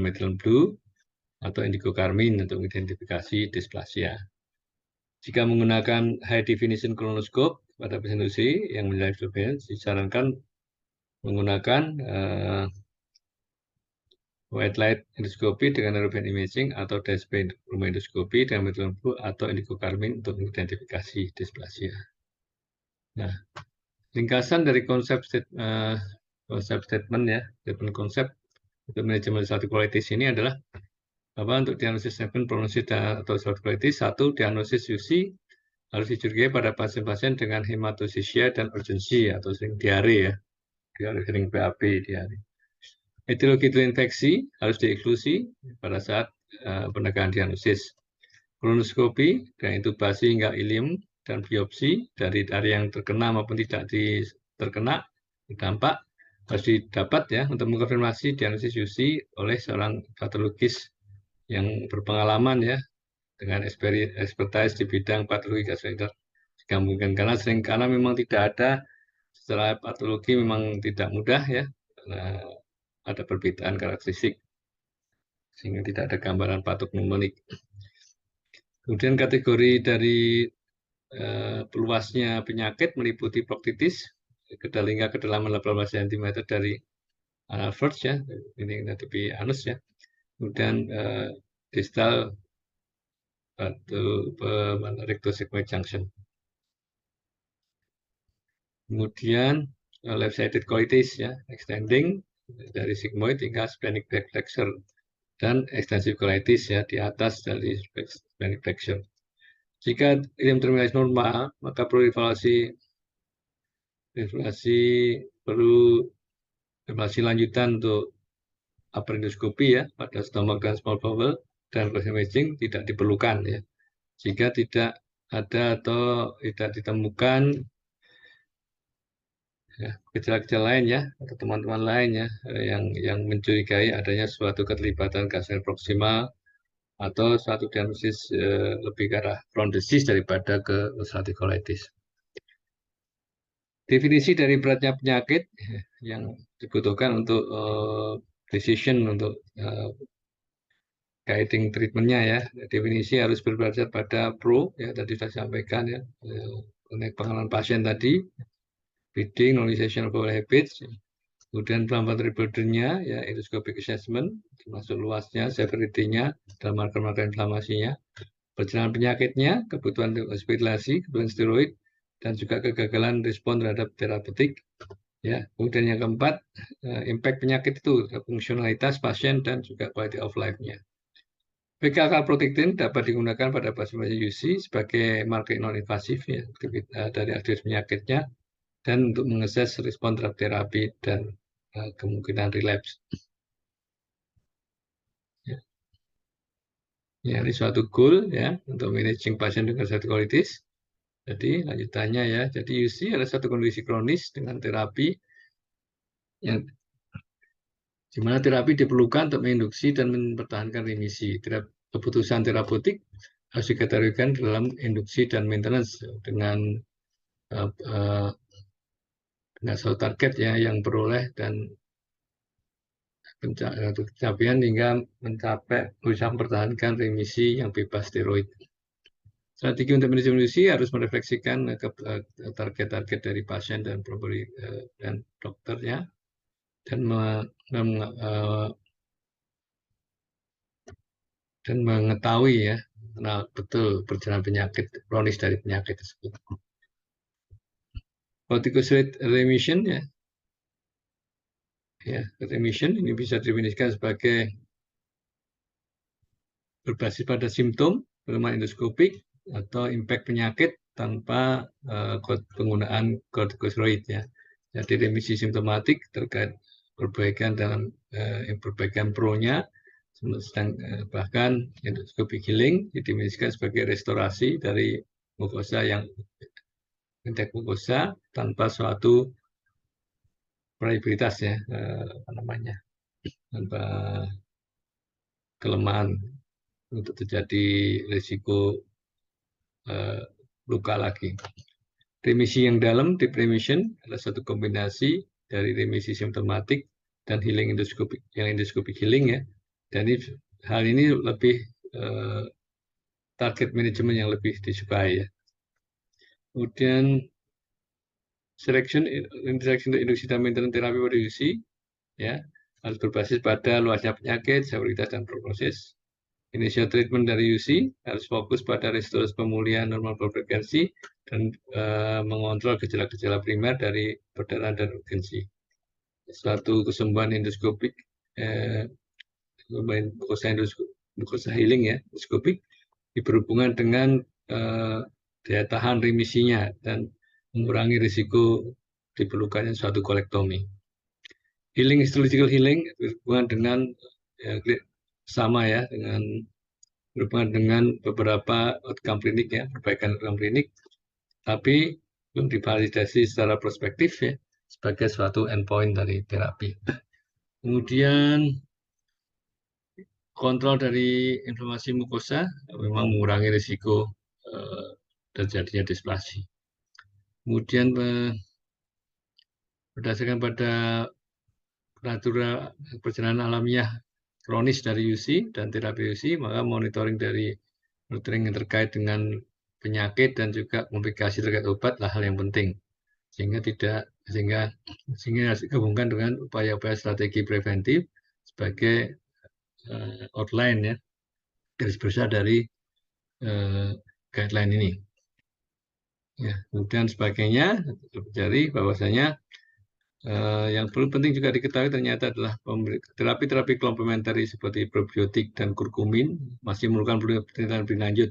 methylene blue atau indigo carmine untuk identifikasi dysplasia. Jika menggunakan high definition kolonoskop pada pasien UC yang menjadi surveillance, disarankan menggunakan white light endoscopy dengan neurobion imaging atau dye spray endoskopi dengan methylene blue atau indigo carmine untuk mengidentifikasi dysplasia. Nah, ringkasan dari konsep statement ya, statement konsep untuk manajemen ulcerative colitis ini adalah untuk diagnosis statement prognosis atau ulcerative colitis. Satu, diagnosis UC harus dicurigai pada pasien-pasien dengan hematosisia dan urgensi atau sering diare ya, sering BAB diare. Etiologi infeksi harus dieksklusi pada saat penegakan diagnosis. Kolonoskopi dan intubasi hingga ileum dan biopsi dari yang terkena maupun tidak terkena dampak harus didapat ya untuk mengkonfirmasi diagnosis UC oleh seorang patologis yang berpengalaman ya dengan expertise di bidang patologi gastrointestinal. Jika mungkin karena memang tidak ada setelah patologi memang tidak mudah ya. Ada perbedaan karakteristik sehingga tidak ada gambaran patognomonik. Kemudian kategori dari peluasnya penyakit meliputi proktitis, hingga kedalaman 18 cm dari first ya, ini tepi anus ya. Kemudian distal atau rectosigmoid junction. Kemudian left-sided colitis ya, extending dari sigmoid hingga splenic flexure dan extensive colitis ya di atas dari splenic flexure. Jika ileum terminalis normal, maka perlu evaluasi lanjutan untuk upper endoscopy ya pada stomach dan small bowel dan close imaging tidak diperlukan ya. Jika tidak ada atau tidak ditemukan gejala-gejala lain ya atau teman-teman lain ya yang mencurigai adanya suatu keterlibatan gastrointestinal proximal atau suatu diagnosis lebih ke arah Crohn's disease daripada ke ulcerative colitis. Definisi dari beratnya penyakit yang dibutuhkan untuk decision untuk guiding treatmentnya ya. Definisi harus berdasar pada pro ya tadi sudah disampaikan ya mengenai pengalaman pasien tadi. Feeding, normalization of bowel habits, kemudian inflammatory burden-nya, ya, endoscopic assessment, termasuk luasnya, severity-nya, dan marker-marker inflamasinya, perjalanan penyakitnya, kebutuhan hospitalisasi, kebutuhan steroid, dan juga kegagalan respon terhadap terapeutik. Ya, kemudian yang keempat, impact penyakit itu, fungsionalitas pasien, dan juga quality of life-nya. PKK protektin dapat digunakan pada pasien-pasien UC sebagai marker non-invasif ya, dari aktivitas penyakitnya, dan untuk mengakses respon terhadap terapi dan kemungkinan relapse. Ya, ini suatu goal ya untuk managing pasien dengan ulcerative colitis. Jadi lanjutannya ya, jadi UC adalah satu kondisi kronis dengan terapi yang di mana terapi diperlukan untuk menginduksi dan mempertahankan remisi. Keputusan terapeutik harus dikategorikan dalam induksi dan maintenance dengan suatu target ya yang peroleh dan pencapaian hingga mencapai bisa mempertahankan remisi yang bebas steroid. Strategi untuk manajemen UC harus merefleksikan target-target dari pasien dan dokternya dan mengetahui ya betul perjalanan penyakit kronis dari penyakit tersebut. Corticosteroid remission ya, remission ini bisa didefinisikan sebagai berbasis pada simptom, kelemahan endoskopik, atau impact penyakit tanpa penggunaan corticosteroid ya. Jadi remisi simptomatik terkait perbaikan dalam perbaikan pro-nya Bahkan endoscopic healing didefinisikan sebagai restorasi dari mukosa yang indeks mukosa tanpa suatu fragilitas ya, apa namanya, tanpa kelemahan untuk terjadi risiko luka lagi. Remisi yang dalam, deep remission, adalah satu kombinasi dari remisi simptomatik dan healing endoskopik, yang endoskopik healing ya. Dan hal ini lebih target manajemen yang lebih disukai ya. Kemudian interaction induksi dan maintenance terapi pada UC ya, harus berbasis pada luasnya penyakit, severitas dan prognosis. Initial treatment dari UC harus fokus pada restorasi pemulihan normal frekuensi dan mengontrol gejala-gejala primer dari perdarahan dan urgensi. Suatu kesembuhan endoskopik, mukosa healing ya, endoskopik, berhubungan dengan daya tahan remisinya dan mengurangi risiko diperlukannya suatu kolektomi. Healing histological healing berhubungan dengan sama ya, berhubungan dengan beberapa outcome klinik ya, perbaikan outcome klinik, tapi belum divalidasi secara prospektif ya sebagai suatu endpoint dari terapi. Kemudian kontrol dari inflamasi mukosa memang mengurangi risiko terjadinya displasi. Kemudian berdasarkan pada perjalanan alamiah kronis dari UC dan terapi UC, maka monitoring yang terkait dengan penyakit dan juga komplikasi terkait obat lah hal yang penting, sehingga harus digabungkan dengan upaya-upaya strategi preventif sebagai outline ya, garis besar dari guideline ini. Ya, kemudian sebagainya terjadi bahwasanya yang perlu penting juga diketahui ternyata adalah terapi-terapi komplementari seperti probiotik dan kurkumin masih memerlukan penelitian lebih lanjut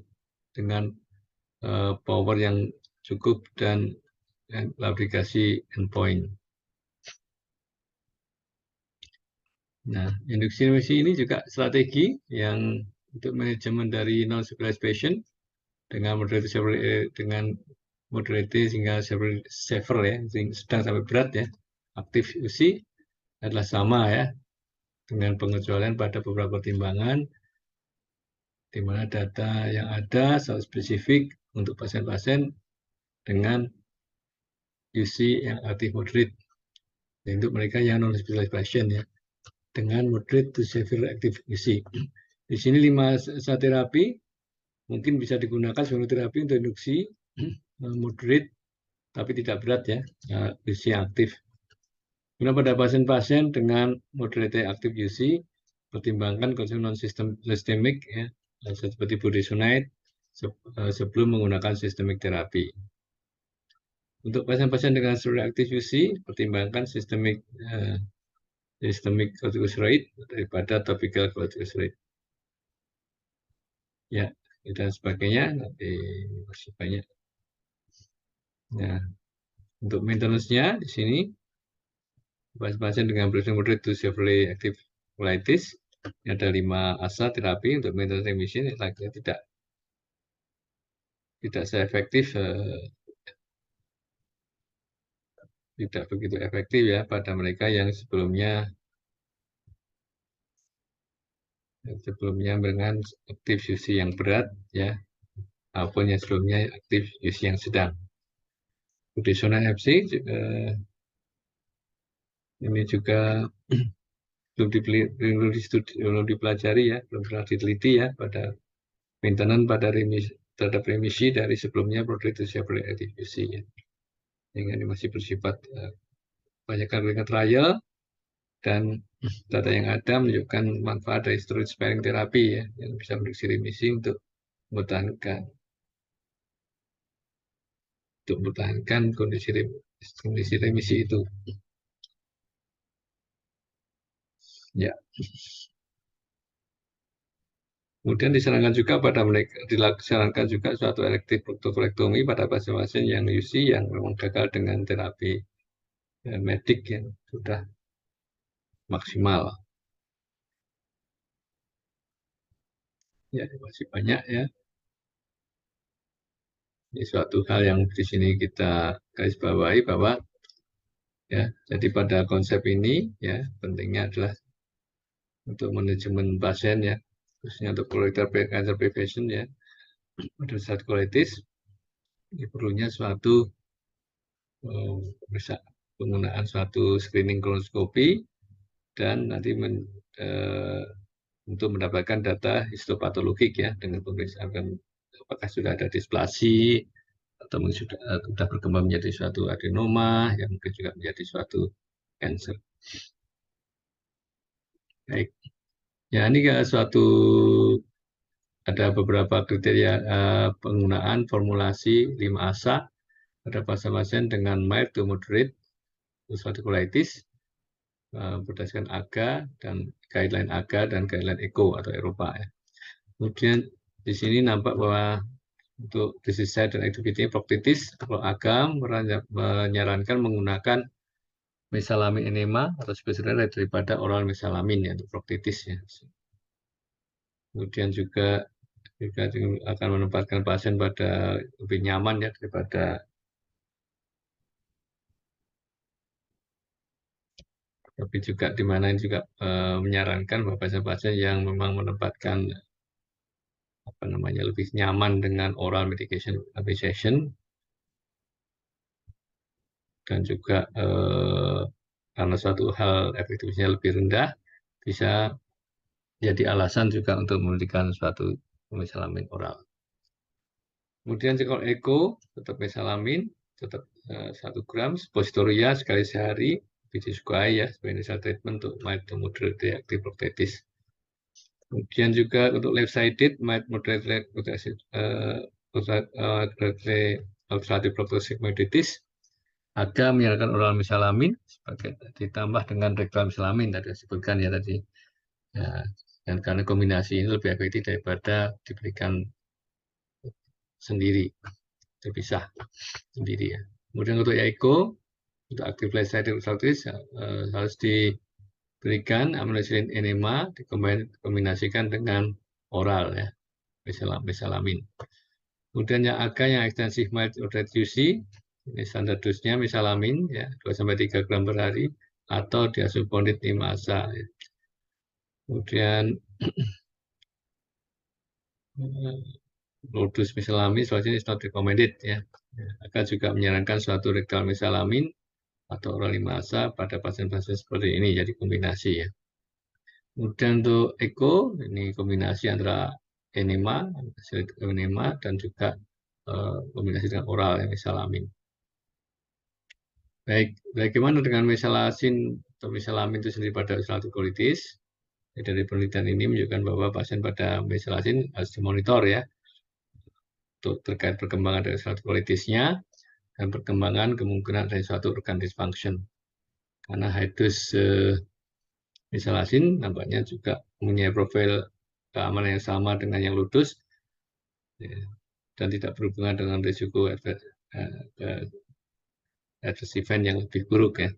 dengan power yang cukup dan aplikasi endpoint. Nah, induksi ini juga strategi yang untuk manajemen dari non-specialized patient dengan moderate hingga severe ya, sedang sampai berat ya. Aktif UC adalah sama ya, dengan pengecualian pada beberapa pertimbangan di mana data yang ada sangat spesifik untuk pasien-pasien dengan UC yang aktif moderate, untuk mereka yang non specialized patient ya, dengan moderate to severe active UC. Di sini 5 terapi mungkin bisa digunakan sebagai terapi untuk induksi moderate tapi tidak berat ya, UC yang aktif. Kemudian pada pasien-pasien dengan moderate active UC, pertimbangkan konsumsi non-sistemik ya, seperti budesonide sebelum menggunakan sistemik terapi. Untuk pasien-pasien dengan severe active UC, pertimbangkan sistemik corticosteroid daripada topical corticosteroid. Ya, dan sebagainya nanti masih banyak. Nah, untuk maintenance-nya di sini pasien dengan moderate to severely active colitis ada 5 asa terapi untuk maintenance remission yang tidak seefektif, tidak begitu efektif ya pada mereka yang sebelumnya dengan aktif UC yang berat ya, maupun yang sebelumnya aktif UC yang sedang. Budesonide FC ini juga belum dipelajari ya, belum pernah diteliti ya pada maintenance terhadap remisi dari sebelumnya moderate to severe active UC ya. Sehingga ini masih bersifat banyakkan clinical trial dan data yang ada menunjukkan manfaat dari steroid sparing terapi ya, yang bisa mendeteksi remisi untuk mempertahankan kondisi remisi itu. Ya. Kemudian disarankan juga suatu elektif proktoktomi pada pasien-pasien yang UC yang memang gagal dengan terapi medik yang sudah maksimal. Ya, masih banyak ya. Ini suatu hal yang di sini kita garis bawahi bahwa ya, jadi pada konsep ini ya pentingnya adalah untuk manajemen pasien ya, khususnya untuk colorectal cancer prevention ya, pada saat kolitis ini perlunya suatu bisa penggunaan suatu screening kolonoskopi dan nanti untuk mendapatkan data histopatologik ya dengan pemeriksaan apakah sudah ada displasi atau mungkin sudah berkembang menjadi suatu adenoma yang mungkin juga menjadi suatu cancer. Baik. Ya, ini suatu ada beberapa kriteria penggunaan formulasi 5-ASA pada pasien-pasien dengan mild to moderate ulcerative colitis berdasarkan AGA dan guideline AGA dan guideline ECO atau Eropa ya. Kemudian di sini nampak bahwa untuk disease site dan activity proktitis, kalau AGA menyarankan menggunakan mesalamin enema atau spesialnya daripada oral mesalamin ya, untuk proktitis ya. Kemudian juga akan menempatkan pasien pada lebih nyaman ya daripada tapi juga di mana ini juga menyarankan bahwa pasien-pasien yang memang menempatkan apa namanya lebih nyaman dengan oral medication administration dan juga karena suatu hal efektivitasnya lebih rendah bisa jadi alasan juga untuk memberikan suatu mesalamin oral. Kemudian kalau eko tetap mesalamin tetap 1 gram suppositoria sekali sehari disukai ya sebagai initial treatment untuk mild to moderate reactive bronchitis. Kemudian juga untuk left-sided mild moderate ulcerative bronchitis ada menyarankan oral mesalamin sebagai ditambah dengan rektal mesalamin tadi disebutkan ya tadi. Ya, dan karena kombinasi ini lebih efektif daripada diberikan sendiri, terpisah sendiri ya. Kemudian untuk YAICO, untuk active left-sided ulcerative harus diberikan aminosilin enema dikombinasikan dengan oral ya, mesalamin. Kemudian yang AGA yang ekstensif mild moderate UC, ini standar dosnya mesalamin ya 2-3 gram per hari atau diasulfonid 5-ASA. Ya. Kemudian low dose mesalamin soalnya is not recommended ya. AGA juga menyarankan suatu rektal mesalamin atau oral 5-ASA pada pasien-pasien seperti ini jadi kombinasi ya. Kemudian untuk ECO ini kombinasi antara enema, enema dan juga kombinasi dengan oral yang mesalamin. Baik, bagaimana dengan mesalasin atau mesalamin itu sendiri pada ulcerative colitis? Dari penelitian ini menunjukkan bahwa pasien pada mesalasin harus dimonitor ya untuk terkait perkembangan dari ulcerative colitisnya dan perkembangan kemungkinan dari suatu organ dysfunction. Karena high dose mesalasin nampaknya juga mempunyai profil keamanan yang sama dengan yang low dose ya, dan tidak berhubungan dengan risiko adverse event yang lebih buruk ya.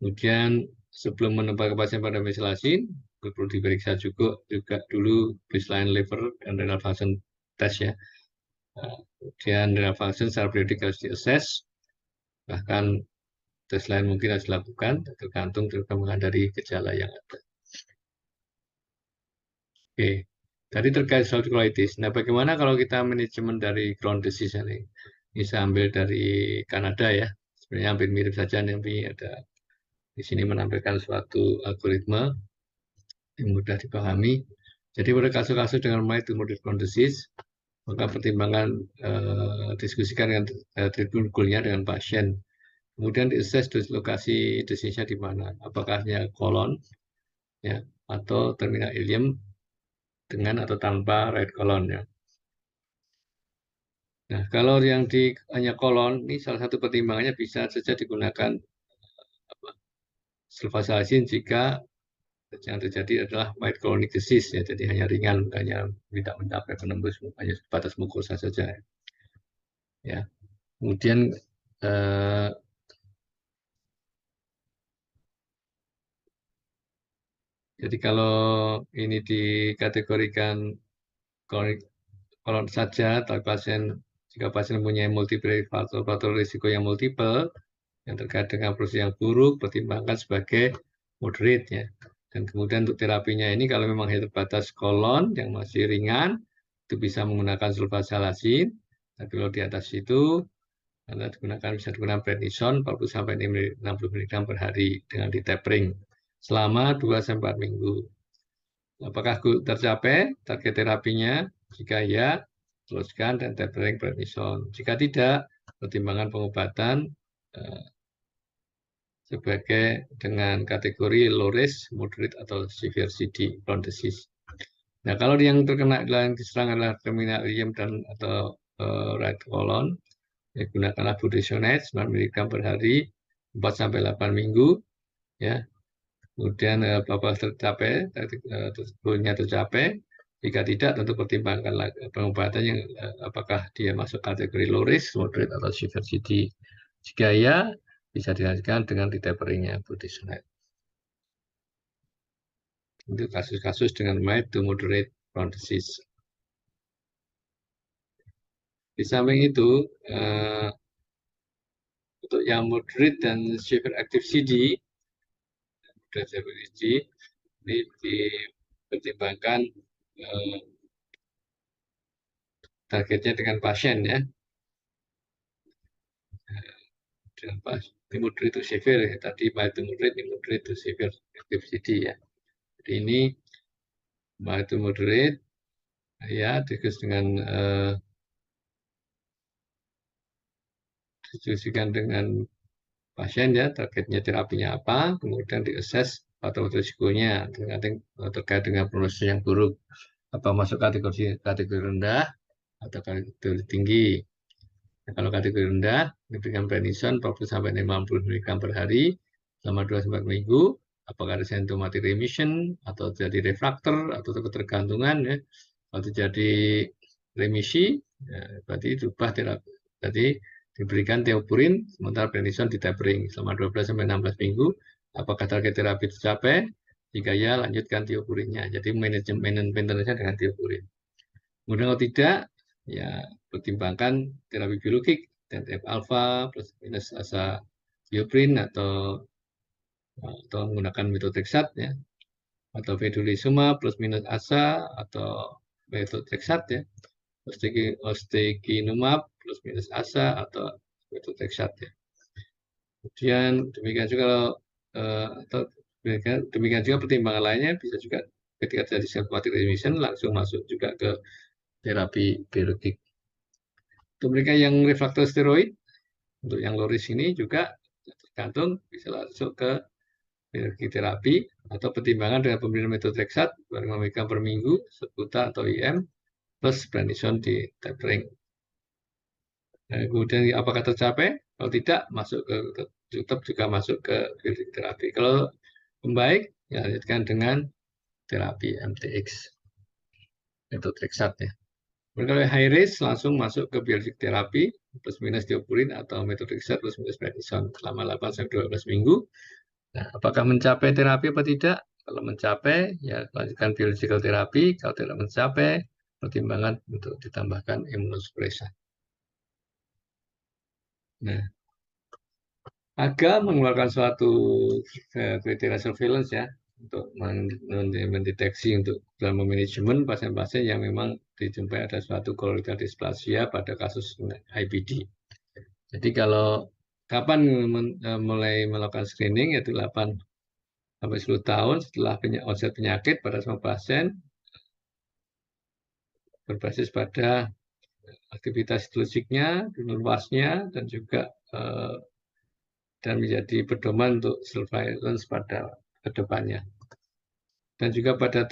Kemudian sebelum menempatkan pasien pada mesalasin, perlu diperiksa juga dulu baseline liver dan renal function test ya. Kemudian renal function secara periodik harus diakses, bahkan tes lain mungkin harus dilakukan tergantung dari gejala yang ada. Oke, tadi terkait ulcerative colitis. Nah, bagaimana kalau kita manajemen dari Crohn disease ini? Bisa ambil dari Kanada ya. Sebenarnya hampir mirip saja, tapi ada di sini menampilkan suatu algoritma yang mudah dipahami. Jadi pada kasus-kasus dengan mild to moderate Crohn disease, maka pertimbangan diskusikan dengan treatment goal-nya dengan pasien. Kemudian diakses lokasi disease-nya di mana, apakahnya kolon ya atau terminal ileum dengan atau tanpa right colon ya. Nah, kalau yang di hanya kolon, ini salah satu pertimbangannya bisa saja digunakan sulfasalazin jika yang terjadi adalah mild colonic disease ya, jadi hanya ringan, hanya tidak mencapai penembus hanya batas mukosa saja ya. Kemudian eh, jadi kalau ini dikategorikan Kalau saja jika pasien mempunyai multiple faktor risiko yang multiple yang terkait dengan proses yang buruk, pertimbangkan sebagai moderate ya. Dan kemudian untuk terapinya ini kalau memang terbatas kolon yang masih ringan, itu bisa menggunakan sulfasalazin. Tapi kalau di atas itu, Anda bisa digunakan prednison 40-60 mg per hari dengan di tapering selama 2-4 minggu. Apakah tercapai target terapinya? Jika ya, teruskan dan tapering prednison. Jika tidak, pertimbangan pengobatan sebagai dengan kategori low risk, moderate, atau severe CD, Crohn's disease. Nah, kalau yang terkena diserang adalah terminal ileum dan atau right colon, ya, gunakanlah budesonide 9 mg per hari 4-8 minggu, ya. Kemudian apabila tercapai, tersebutnya tercapai. Jika tidak, tentu pertimbangkan pengobatan yang apakah dia masuk kategori low risk, moderate, atau severe CD. Jika ya, bisa dilanjutkan dengan ditaperingnya budesonide. Untuk kasus-kasus dengan mild to moderate Crohn's disease. Di samping itu, untuk yang moderate dan severe active CD, ini dipertimbangkan targetnya dengan pasien ya. Dengan moderate to severe ya. Tadi mild to moderate, moderate to severe active CD ya. Jadi ini mild to moderate ya, diskusi dengan diskusikan dengan pasien ya, targetnya terapinya apa, kemudian diakses atau risikonya terkait dengan prognosis yang buruk, apa masuk kategori rendah atau kategori tinggi. Nah, kalau kategori rendah, diberikan prednison 40-50 mg per hari selama 2-4 minggu. Apakah ada symptomatic remission atau jadi refraktor atau ketergantungan ya. Kalau terjadi remisi, ya, berarti berubah terapi. Berarti diberikan teopurin, sementara prednison di tapering selama 12-16 minggu. Apakah target terapi tercapai? Jika ya, lanjutkan teopurinnya. Jadi maintenance-nya dengan teopurin. Kemudian kalau tidak, ya pertimbangkan terapi biologik, TNF alpha plus minus azathioprine atau menggunakan methotrexate ya, atau vedolizumab plus minus asa atau methotrexate ya, ustekinumab plus minus asa atau methotrexate ya. Kemudian demikian juga demikian juga pertimbangan lainnya bisa juga ketika terjadi symptomatic remission langsung masuk juga ke terapi biologik. Untuk mereka yang refraktor steroid, untuk yang low risk ini juga tergantung bisa masuk ke biologi terapi atau pertimbangan dengan pemberian methotrexate 5 mg per minggu, sebuta atau IM, plus prednison di tapering. Nah, kemudian apakah tercapai? Kalau tidak, tetap juga masuk ke biologi terapi. Kalau membaik, ya lanjutkan dengan terapi MTX, methotrexate ya. Kalau high risk langsung masuk ke biologic terapi plus minus teopurin atau methotrexate plus minus prednison selama 8-12 minggu. Nah, apakah mencapai terapi apa tidak? Kalau mencapai, ya lanjutkan biological terapi. Kalau tidak mencapai, pertimbangan untuk ditambahkan imunosupresan. Nah, AGA mengeluarkan suatu kriteria surveillance ya untuk mendeteksi untuk dalam manajemen pasien-pasien yang memang dijumpai ada suatu kolorektal displasia pada kasus IBD. Jadi kalau kapan mulai melakukan screening, yaitu 8-10 tahun setelah onset penyakit pada semua pasien berbasis pada aktivitas histologiknya, luasnya, dan juga dan menjadi pedoman untuk surveillance pada kedepannya. Dan juga pada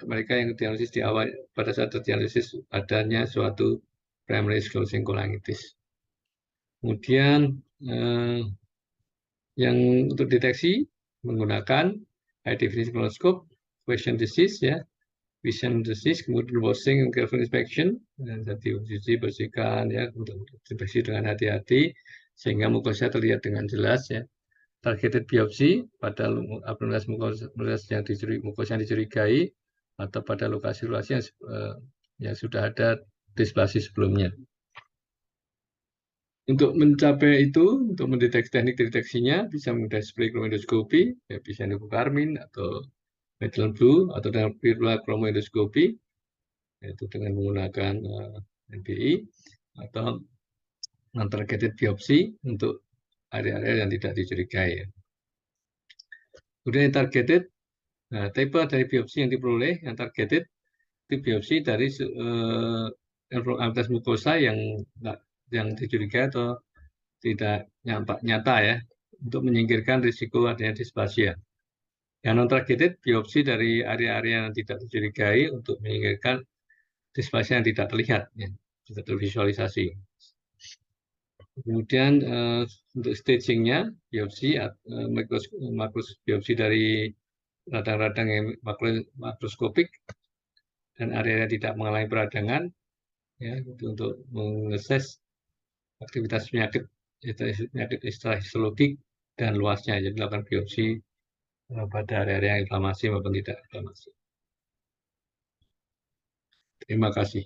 mereka yang diagnosis di awal, pada saat diagnosis adanya suatu primary sclerosing cholangitis. Kemudian yang untuk deteksi menggunakan high definition colonoscope, question disease ya, vision disease, kemudian washing and careful inspection, dan diuji bersihkan ya, untuk dibersih dengan hati-hati sehingga mukosa terlihat dengan jelas ya. Targeted biopsi pada abnormalitas mukosa yang dicurigai atau pada lokasi-lokasi yang sudah ada displasi sebelumnya. Untuk mencapai itu, untuk mendeteksi teknik deteksinya, bisa menggunakan sphygmomendoscopy, ya bisa Karmin atau Magellan Blue, atau dengan Pirula chromoendoscopy, yaitu dengan menggunakan NPI, atau non-targeted biopsi untuk area-area yang tidak dicurigai. Kemudian yang targeted, nah, tipe dari biopsi yang diperoleh, yang targeted, itu biopsi dari endometrium mukosa yang dicurigai atau tidak nyata ya, untuk menyingkirkan risiko adanya displasia. Yang non-targeted, biopsi dari area-area yang tidak dicurigai untuk menyingkirkan displasia yang tidak terlihat, ya, tidak tervisualisasi. Kemudian untuk stagingnya, biopsi, makrobiopsi dari radang-radang yang makroskopik dan area yang tidak mengalami peradangan, ya, untuk mengakses aktivitas penyakit histologik dan luasnya, jadi melakukan biopsi pada area-area yang inflamasi maupun tidak inflamasi. Terima kasih.